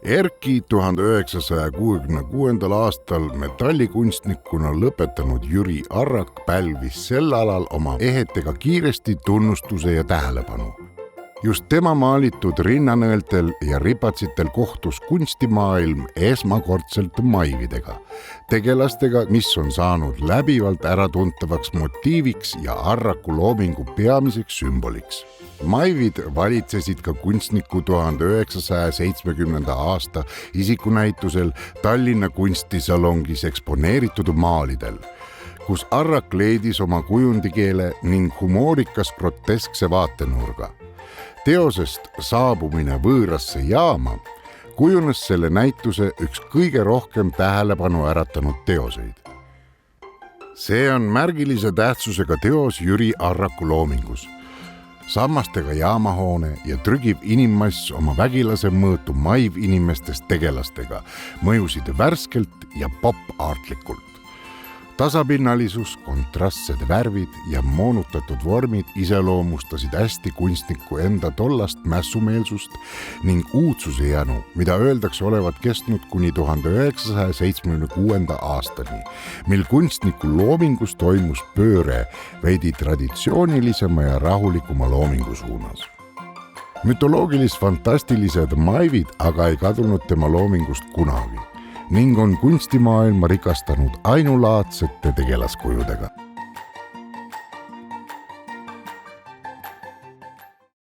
Erki 1966. aastal metallikunstnikuna lõpetanud Jüri Arrak pälvis sel alal oma ehetega kiiresti tunnustuse ja tähelepanu. Just tema maalitud rinnanõeltel ja ripatsitel kohtus kunstimaailm esmakordselt maividega, tegelastega, mis on saanud läbivalt äratuntavaks motiiviks ja Arraku loomingu peamiseks sümboliks. Maivid valitsesid ka kunstniku 1970. aasta isikunäitusel Tallinna kunstisalongis eksponeeritud maalidel, kus Arrak leidis oma kujundikeele ning humoorikas groteskse vaatenurga. Teosest saabumine võõrasse jaama kujunes selle näituse üks kõige rohkem tähelepanu äratanud teoseid. See on märgilise tähtsusega teos Jüri Arraku loomingus. Sammastega jaamahoone ja trügiv inimmass oma vägilase mõõtu maiv inimestest tegelastega mõjusid värskelt ja pop-artlikult. Tasapinnalisus, kontrastsed värvid ja moonutatud vormid iseloomustasid hästi kunstniku enda tollast mässumeelsust ning uudsuse janu, mida öeldakse olevat kestnud kuni 1976. aastani, mil kunstniku loomingus toimus pööre veidi traditsioonilisema ja rahulikuma loomingu suunas. Mütoloogilis-fantastilised maivid aga ei kadunud tema loomingust kunagi ning on kunstimaailma rikastanud ainulaadsete tegelaskujudega.